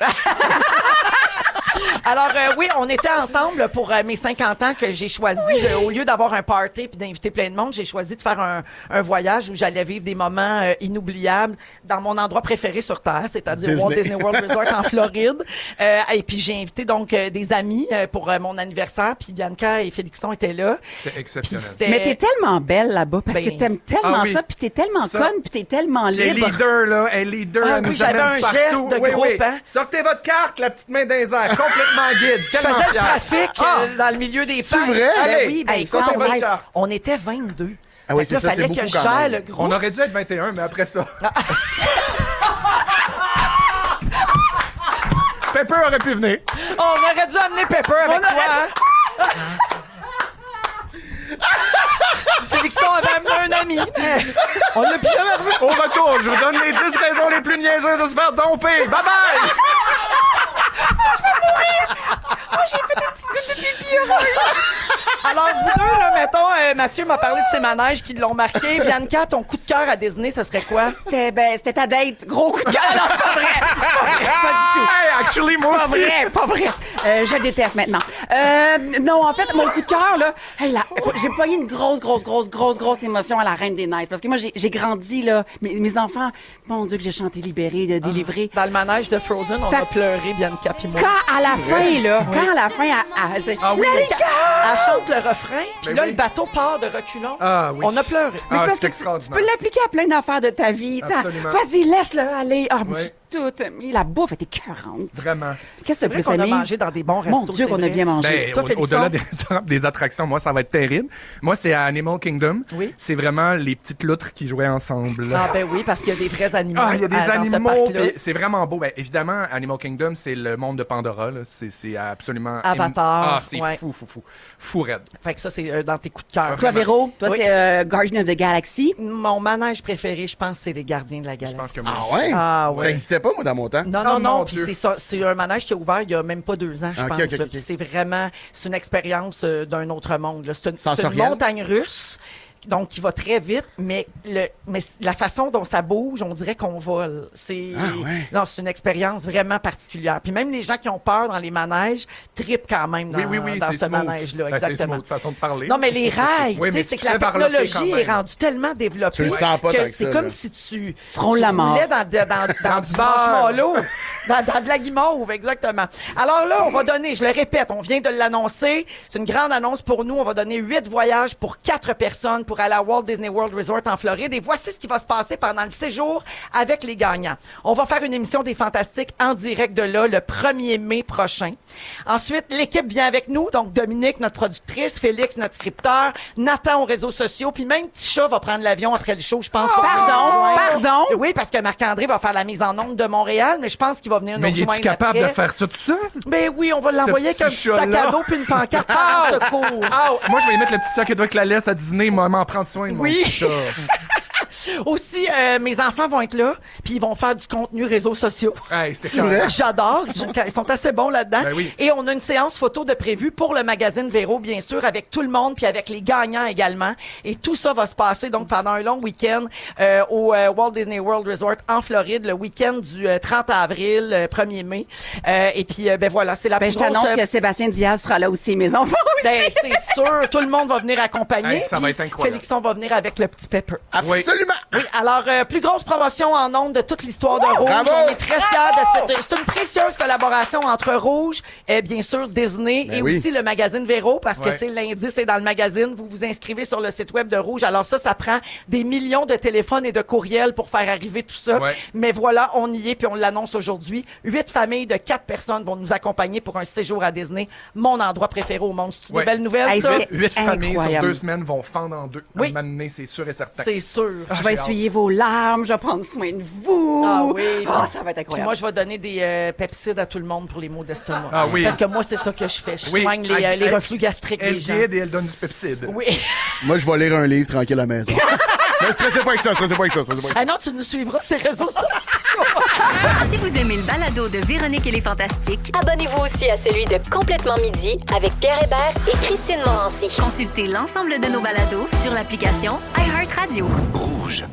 Alors, oui, on était ensemble pour mes 50 ans que j'ai choisi, au lieu d'avoir un party puis d'inviter plein de monde, j'ai choisi de faire un voyage où j'allais vivre des moments inoubliables dans mon endroit préféré sur Terre, c'est-à-dire Disney. Walt Disney World Resort en Floride. Et puis, j'ai invité donc des amis pour mon anniversaire, puis Bianca et Félixon étaient là. C'était exceptionnel. Puis c'était- Mais t'es tellement belle là-bas, parce Ben, que t'aimes tellement ah oui. ça, puis t'es tellement Ça. conne, puis t'es tellement Les libre. leaders, là, un leader, Ah elle oui, nous j'avais amène un geste partout. de Oui, groupe, oui. hein. Sortez votre carte, la petite main dans les airs, complètement guide. Je Tellement faisais le fier. trafic Ah! dans le milieu des C'est parcs. vrai? Ah, Allez, oui, ben, hey, écoute, sans on, rêve. on était 22. Ah oui, Fait que c'est là, ça, c'est fallait que beaucoup je quand gère même. le groupe. On aurait dû être 21, mais après ça. Pepper aurait pu venir. On aurait dû amener Pepper avec toi. Hein? Félixon avait amené un ami, mais on l'a plus jamais revu. Au retour, je vous donne les 10 raisons les plus niaiseuses de se faire domper. Bye bye! Alors, vous deux, là, mettons, Mathieu m'a parlé de ses manèges qui l'ont marqué. Bianca, ton coup de cœur à Disney, ce serait quoi? C'était ta date. Gros coup de cœur. Non, c'est pas vrai. Pas du tout. Hey, actually, moi Pas aussi. vrai, pas vrai. Je déteste maintenant. Non, en fait, mon coup de cœur, là, hey, j'ai pogné une grosse émotion à la Reine des Neiges. Parce que moi, j'ai grandi, là, mes enfants, mon Dieu, que j'ai chanté Libéré, délivré. Dans le manège de Frozen, on Fait- a pleuré, Bianca puis moi. Quand à la fin, là, quand à la fin, elle Ah oui, Let it go! elle chante le refrain, puis Ben là, oui. le bateau part de reculons. Ah oui. On a pleuré. Mais Ah, parce c'est que tu extraordinaire. peux l'appliquer à plein d'affaires de ta vie. t'sais. Absolument. Vas-y, laisse-le aller. Ah, moi, Ouais. j'ai tout aimé. La bouffe était écœurante. Vraiment. Qu'est-ce que C'est tu vrai as qu'on a aimé? mangé dans des bons restos. Mon Dieu, c'est qu'on a vrai. bien mangé. Ben, Toi, Félixon? au-delà des restaurants, des attractions, moi, ça va être terrible. Moi, c'est à Animal Kingdom. Oui. C'est vraiment les petites loutres qui jouaient ensemble. Ah ben oui, parce qu'il y a des vrais animaux. Ah, il y a des dans ce animaux, parc-là. puis c'est vraiment beau. Ben, évidemment, Animal Kingdom, c'est le monde de Pandora. Là. C'est absolument... Avatar, Ah, c'est ouais. fou raide. Fait que ça, c'est dans tes coups de cœur. Toi, Véro, toi, Oui. c'est Guardian of the Galaxy. Mon manège préféré, je pense, c'est les Gardiens de la Galaxie. Je pense que moi. Ah ouais? Ah ouais. Ça n'existait pas, moi, dans mon temps. Non, Oh, non, mon non. Puis Dieu. c'est ça, c'est un manège qui a ouvert il y a même pas 2 ans, je Ok, pense. ok, là. ok. Puis c'est vraiment, c'est une expérience d'un autre monde. là. C'est une Sensorielle? montagne russe. Donc, qui va très vite, mais la façon dont ça bouge, on dirait qu'on vole. C'est, Ah ouais. non, c'est une expérience vraiment particulière. Puis même les gens qui ont peur dans les manèges trippent quand même dans, Oui, dans c'est ce smooth. manège-là. Ben, c'est Exactement. smooth, façon de parler. Non, mais les rails, Oui, tu mais sais, c'est tu que la te fais varloper technologie quand même. est rendue tellement développée Tu le sens pas tant que que c'est ça, comme là. si tu Frôle la mort. roulais dans du marshmallow, dans de la guimauve, exactement. Alors là, on va donner, je le répète, on vient de l'annoncer, c'est une grande annonce pour nous, on va donner 8 voyages pour 4 personnes pour aller à Walt Disney World Resort en Floride. Et voici ce qui va se passer pendant le séjour avec les gagnants. On va faire une émission des Fantastiques en direct de là le 1er mai prochain. Ensuite, l'équipe vient avec nous. Donc, Dominique, notre productrice, Félix, notre scripteur, Nathan aux réseaux sociaux, puis même Tisha va prendre l'avion après le show, je pense. Pardon? Oui, parce que Marc-André va faire la mise en onde de Montréal, mais je pense qu'il va venir nous Mais rejoindre es-tu capable après. de faire ça tout seul? Ben oui, on va l'envoyer avec un petit sac à dos puis une pancarte par secours. Moi, je vais y mettre le petit sac avec la laisse à Disney, m'en prendre soin de mon petit chat. Aussi, mes enfants vont être là, puis ils vont faire du contenu réseaux sociaux. Hey, c'était vrai? J'adore, ils sont assez bons là-dedans. Ben oui. Et on a une séance photo de prévue pour le magazine Véro, bien sûr, avec tout le monde, puis avec les gagnants également. Et tout ça va se passer donc pendant un long week-end au Walt Disney World Resort en Floride, le week-end du 30 avril, 1er mai. Et puis, ben voilà, c'est la plus Je grosse... t'annonce que Sébastien Diaz sera là aussi, mes enfants aussi. Ben, c'est sûr, tout le monde va venir accompagner. Hey, ça va puis être incroyable. Félixon va venir avec le petit pepper. Absolument! Oui, alors, plus grosse promotion en ondes de toute l'histoire de Rouge. Bravo! On est très fiers de c'est une précieuse collaboration entre Rouge et bien sûr Disney Ben et oui. aussi le magazine Véro parce que, Ouais. tu sais, l'indice est dans le magazine. Vous vous inscrivez sur le site web de Rouge. Alors ça prend des millions de téléphones et de courriels pour faire arriver tout ça. Ouais. Mais voilà, on y est puis on l'annonce aujourd'hui. 8 familles de 4 personnes vont nous accompagner pour un séjour à Disney. Mon endroit préféré au monde. C'est une Ouais. belle nouvelle, Hey, ça? c'est 8 familles sur incroyable. 2 semaines vont fendre en deux. Oui. Un moment donné, c'est sûr et certain. C'est sûr. Je vais essuyer vos larmes, je vais prendre soin de vous. Ah oui. Ça va être Puis incroyable. moi, je vais donner des pepsides à tout le monde pour les maux d'estomac. Ah oui. Parce que moi, c'est ça que je fais. Je Oui. soigne Elle- les reflux gastriques Elle des gens. guide et elle donne du pepside. Oui. Moi, je vais lire un livre tranquille à la maison. Mais stressez pas avec ça. Ah non, tu nous suivras sur les réseaux sociaux. Si vous aimez le balado de Véronique et les Fantastiques, Abonnez-vous aussi à celui de Complètement Midi avec Pierre Hébert et Christine Morancy. consultez l'ensemble de nos balados sur l'application iHeartRadio. Rouge.